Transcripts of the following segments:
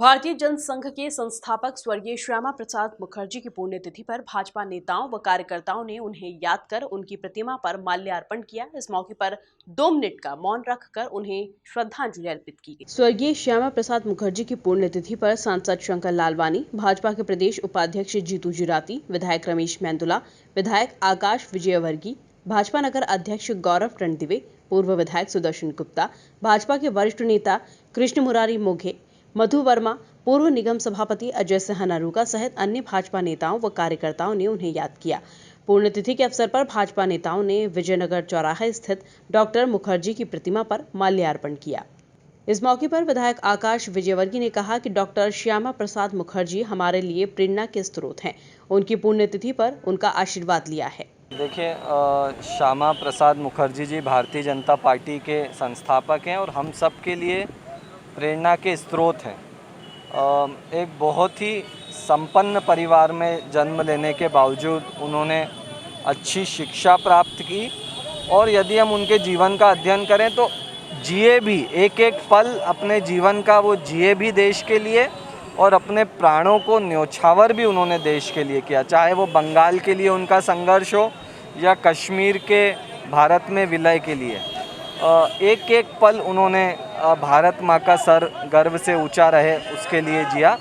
भारतीय जनसंघ के संस्थापक स्वर्गीय श्यामा प्रसाद मुखर्जी की पुण्यतिथि पर भाजपा नेताओं व कार्यकर्ताओं ने उन्हें याद कर उनकी प्रतिमा पर माल्यार्पण किया। इस मौके पर 2 मिनट का मौन रखकर उन्हें श्रद्धांजलि अर्पित की गई। स्वर्गीय श्यामा प्रसाद मुखर्जी की पुण्यतिथि पर सांसद शंकर लालवानी, भाजपा के प्रदेश उपाध्यक्ष जीतू जिराती, विधायक रमेश मेंदुला, विधायक आकाश विजयवर्गीय, भाजपा नगर अध्यक्ष गौरव रणदिवे, पूर्व विधायक सुदर्शन गुप्ता, भाजपा के वरिष्ठ नेता कृष्ण मुरारी मोघे, मधु वर्मा, पूर्व निगम सभापति अजय सिन्हा नरूका सहित अन्य भाजपा नेताओं व कार्यकर्ताओं ने उन्हें याद किया। पुण्यतिथि के अवसर पर भाजपा नेताओं ने विजयनगर चौराहे स्थित डॉक्टर मुखर्जी की प्रतिमा पर माल्यार्पण किया। इस मौके पर विधायक आकाश विजयवर्गीय ने कहा कि डॉक्टर श्यामा प्रसाद मुखर्जी हमारे लिए प्रेरणा के स्रोत हैं। उनकी पुण्यतिथि पर उनका आशीर्वाद लिया है। देखिए, श्यामा प्रसाद मुखर्जी जी भारतीय जनता पार्टी के संस्थापक हैं और हम सब के लिए प्रेरणा के स्रोत हैं। एक बहुत ही संपन्न परिवार में जन्म लेने के बावजूद उन्होंने अच्छी शिक्षा प्राप्त की और यदि हम उनके जीवन का अध्ययन करें तो जिए भी एक एक पल अपने जीवन का वो जिए भी देश के लिए और अपने प्राणों को न्योछावर भी उन्होंने देश के लिए किया। चाहे वो बंगाल के लिए उनका संघर्ष हो या कश्मीर के भारत में विलय के लिए, एक एक पल उन्होंने भारत माँ का सर गर्व से ऊंचा रहे उसके लिए जिया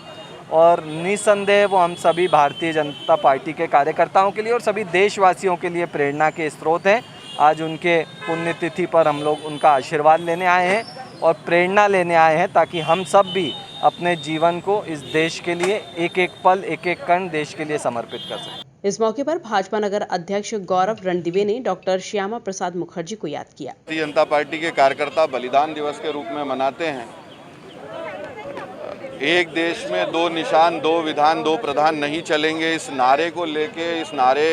और निसंदेह वो हम सभी भारतीय जनता पार्टी के कार्यकर्ताओं के लिए और सभी देशवासियों के लिए प्रेरणा के स्रोत हैं। आज उनके पुण्यतिथि पर हम लोग उनका आशीर्वाद लेने आए हैं और प्रेरणा लेने आए हैं ताकि हम सब भी अपने जीवन को इस देश के लिए एक एक पल एक एक कण देश के लिए समर्पित कर सकें। इस मौके पर भाजपा नगर अध्यक्ष गौरव रणदिवे ने डॉक्टर श्यामा प्रसाद मुखर्जी को याद किया। भारतीय जनता पार्टी के कार्यकर्ता बलिदान दिवस के रूप में मनाते हैं। एक देश में 2 निशान, 2 विधान, 2 प्रधान नहीं चलेंगे, इस नारे को लेके, इस नारे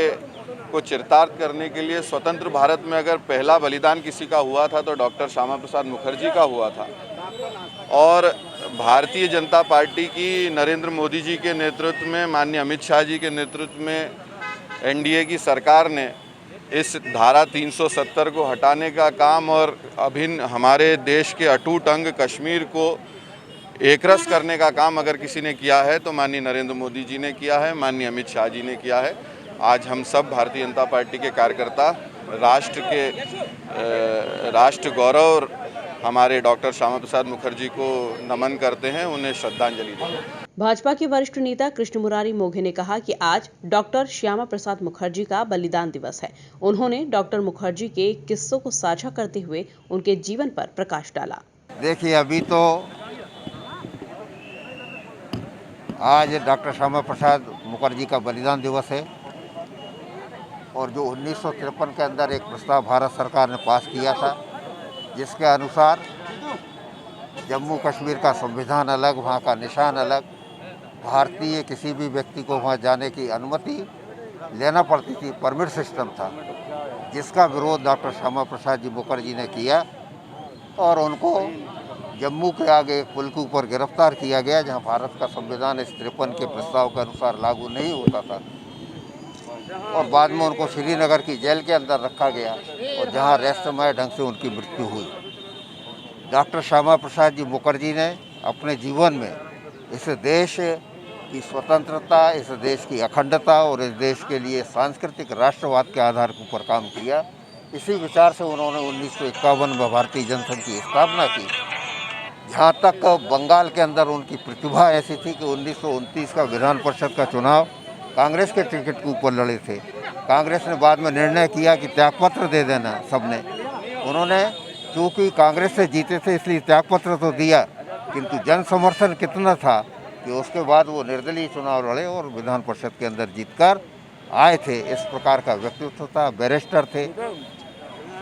को चरितार्थ करने के लिए स्वतंत्र भारत में अगर पहला बलिदान किसी का हुआ था तो डॉक्टर श्यामा प्रसाद मुखर्जी का हुआ था। और भारतीय जनता पार्टी की नरेंद्र मोदी जी के नेतृत्व में, माननीय अमित शाह जी के नेतृत्व में एनडीए की सरकार ने इस धारा 370 को हटाने का काम और अभिन्न हमारे देश के अटूट अंग कश्मीर को एकरस करने का काम अगर किसी ने किया है तो माननीय नरेंद्र मोदी जी ने किया है, माननीय अमित शाह जी ने किया है। आज हम सब भारतीय जनता पार्टी के कार्यकर्ता राष्ट्र गौरव हमारे डॉक्टर श्यामा प्रसाद मुखर्जी को नमन करते हैं, उन्हें श्रद्धांजलि देते हैं। भाजपा के वरिष्ठ नेता कृष्ण मुरारी मोघे ने कहा कि आज डॉक्टर श्यामा प्रसाद मुखर्जी का बलिदान दिवस है। उन्होंने डॉक्टर मुखर्जी के किस्सों को साझा करते हुए उनके जीवन पर प्रकाश डाला। देखिए, अभी तो आज डॉक्टर श्यामा प्रसाद मुखर्जी का बलिदान दिवस है और जो 1953 के अंदर एक प्रस्ताव भारत सरकार ने पास किया था जिसके अनुसार जम्मू कश्मीर का संविधान अलग, वहाँ का निशान अलग, भारतीय किसी भी व्यक्ति को वहाँ जाने की अनुमति लेना पड़ती थी, परमिट सिस्टम था, जिसका विरोध डॉक्टर श्यामा प्रसाद जी मुखर्जी ने किया और उनको जम्मू के आगे एक पुल के ऊपर गिरफ्तार किया गया जहाँ भारत का संविधान इस 53 के प्रस्ताव के अनुसार लागू नहीं होता था और बाद में उनको श्रीनगर की जेल के अंदर रखा गया और जहाँ रहस्यमय ढंग से उनकी मृत्यु हुई। डॉक्टर श्यामा प्रसाद जी मुखर्जी ने अपने जीवन में इस देश की स्वतंत्रता, इस देश की अखंडता और इस देश के लिए सांस्कृतिक राष्ट्रवाद के आधार के ऊपर काम किया। इसी विचार से उन्होंने 1951 में भारतीय जनसंघ की स्थापना की। जहाँ तक बंगाल के अंदर उनकी प्रतिभा ऐसी थी कि 1929 का विधान परिषद का चुनाव कांग्रेस के टिकट के ऊपर लड़े थे। कांग्रेस ने बाद में निर्णय किया कि त्यागपत्र दे देना सबने। उन्होंने चूँकि कांग्रेस से जीते थे इसलिए त्यागपत्र तो दिया, किंतु जन समर्थन कितना था कि उसके बाद वो निर्दलीय चुनाव लड़े और विधान परिषद के अंदर जीतकर आए थे। इस प्रकार का व्यक्तित्व था। बैरिस्टर थे।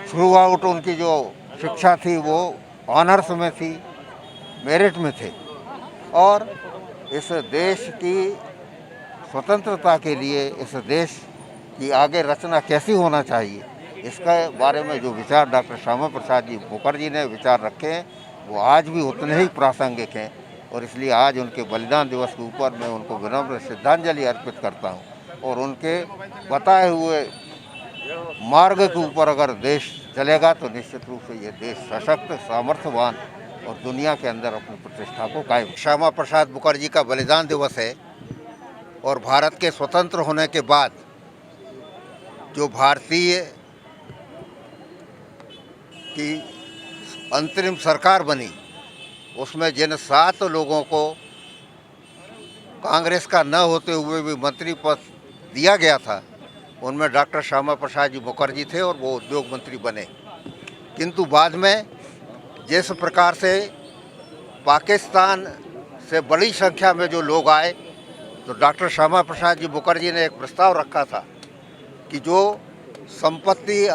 थ्रू आउट उनकी जो शिक्षा थी वो ऑनर्स में थी, मेरिट में थे और इस देश की स्वतंत्रता के लिए, इस देश की आगे रचना कैसी होना चाहिए, इसके बारे में जो विचार डॉक्टर श्यामा प्रसाद जी मुखर्जी ने विचार रखे हैं वो आज भी उतने ही प्रासंगिक हैं और इसलिए आज उनके बलिदान दिवस के ऊपर मैं उनको विनम्र श्रद्धांजलि अर्पित करता हूं और उनके बताए हुए मार्ग के ऊपर अगर देश चलेगा तो निश्चित रूप से ये देश सशक्त, सामर्थ्यवान और दुनिया के अंदर अपनी प्रतिष्ठा को कायम। श्यामा प्रसाद मुखर्जी का बलिदान दिवस है और भारत के स्वतंत्र होने के बाद जो भारतीय की अंतरिम सरकार बनी उसमें जिन 7 लोगों को कांग्रेस का न होते हुए भी मंत्री पद दिया गया था, उनमें डॉक्टर श्यामा प्रसाद जी मुखर्जी थे और वो उद्योग मंत्री बने। किंतु बाद में जिस प्रकार से पाकिस्तान से बड़ी संख्या में जो लोग आए, तो डॉक्टर श्यामा प्रसाद जी मुखर्जी ने एक प्रस्ताव रखा था कि जो संपत्ति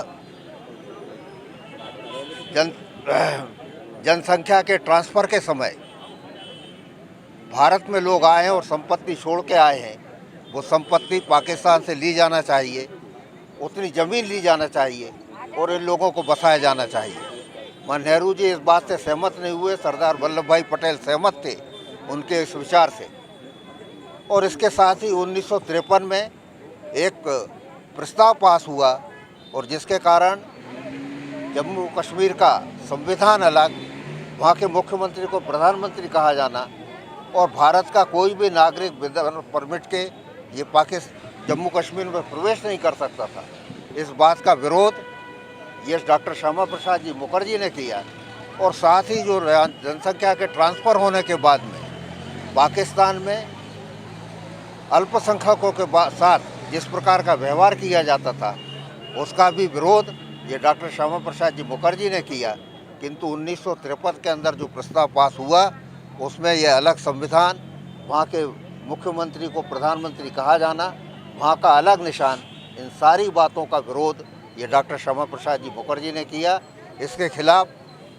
जनसंख्या के ट्रांसफ़र के समय भारत में लोग आए हैं और संपत्ति छोड़ के आए हैं, वो संपत्ति पाकिस्तान से ली जाना चाहिए, उतनी ज़मीन ली जाना चाहिए और इन लोगों को बसाया जाना चाहिए। मान नेहरू जी इस बात से सहमत नहीं हुए, सरदार वल्लभ भाई पटेल सहमत थे उनके इस विचार से। और इसके साथ ही 1953 में एक प्रस्ताव पास हुआ और जिसके कारण जम्मू कश्मीर का संविधान अलग, वहाँ के मुख्यमंत्री को प्रधानमंत्री कहा जाना और भारत का कोई भी नागरिक बिना परमिट के ये पाकिस्तान जम्मू कश्मीर में प्रवेश नहीं कर सकता था। इस बात का विरोध ये डॉक्टर श्यामा प्रसाद जी मुखर्जी ने किया और साथ ही जो जनसंख्या के ट्रांसफ़र होने के बाद में पाकिस्तान में अल्पसंख्यकों के साथ जिस प्रकार का व्यवहार किया जाता था उसका भी विरोध ये डॉक्टर श्यामा प्रसाद जी मुखर्जी ने किया। किंतु 1953 के अंदर जो प्रस्ताव पास हुआ उसमें यह अलग संविधान, वहाँ के मुख्यमंत्री को प्रधानमंत्री कहा जाना, वहाँ का अलग निशान, इन सारी बातों का विरोध ये डॉक्टर श्यामा प्रसाद जी मुखर्जी ने किया। इसके खिलाफ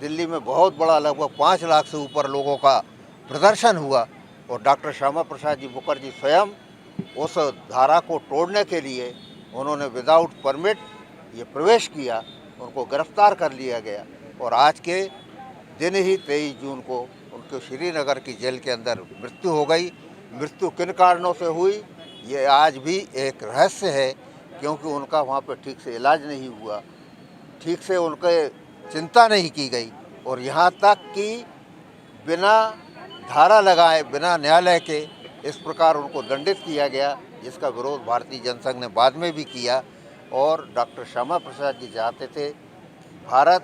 दिल्ली में बहुत बड़ा लगभग 5 लाख से ऊपर लोगों का प्रदर्शन हुआ और डॉक्टर श्यामा प्रसाद जी मुखर्जी स्वयं उस धारा को तोड़ने के लिए उन्होंने विदाउट परमिट ये प्रवेश किया, उनको गिरफ्तार कर लिया गया और आज के दिन ही 23 जून को उनके श्रीनगर की जेल के अंदर मृत्यु हो गई। मृत्यु किन कारणों से हुई ये आज भी एक रहस्य है, क्योंकि उनका वहाँ पर ठीक से इलाज नहीं हुआ, ठीक से उनके चिंता नहीं की गई और यहाँ तक कि बिना धारा लगाए, बिना न्यायालय के इस प्रकार उनको दंडित किया गया, जिसका विरोध भारतीय जनसंघ ने बाद में भी किया। और डॉक्टर श्यामा प्रसाद जी चाहते थे भारत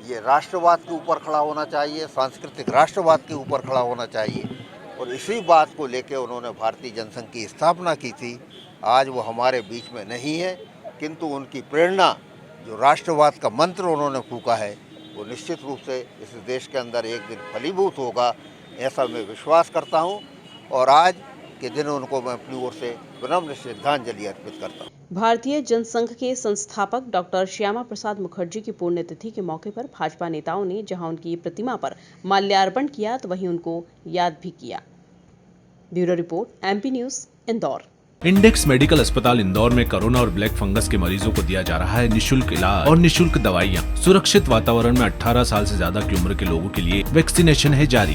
ये राष्ट्रवाद के ऊपर खड़ा होना चाहिए, सांस्कृतिक राष्ट्रवाद के ऊपर खड़ा होना चाहिए और इसी बात को लेकर उन्होंने भारतीय जनसंघ की स्थापना की थी। आज वो हमारे बीच में नहीं है, किंतु उनकी प्रेरणा जो राष्ट्रवाद का मंत्र उन्होंने फूंका है वो निश्चित रूप से इस देश के अंदर एक दिन फलीभूत होगा, ऐसा मैं विश्वास करता हूँ। और आज के दिन उनको मैं अपनी ओर से विनम्र श्रद्धांजलि अर्पित करता हूँ। भारतीय जनसंघ के संस्थापक डॉक्टर श्यामा प्रसाद मुखर्जी की पुण्यतिथि के मौके पर भाजपा नेताओं ने जहां उनकी प्रतिमा पर माल्यार्पण किया तो वहीं उनको याद भी किया। Bureau report, MP news, Indore. Index medical अस्पताल इंदौर में कोरोना और ब्लैक फंगस के मरीजों को दिया जा रहा है निशुल्क इलाज और निशुल्क दवाइयाँ। सुरक्षित वातावरण में 18 साल से ज्यादा की उम्र के लोगों के लिए वैक्सीनेशन है जारी।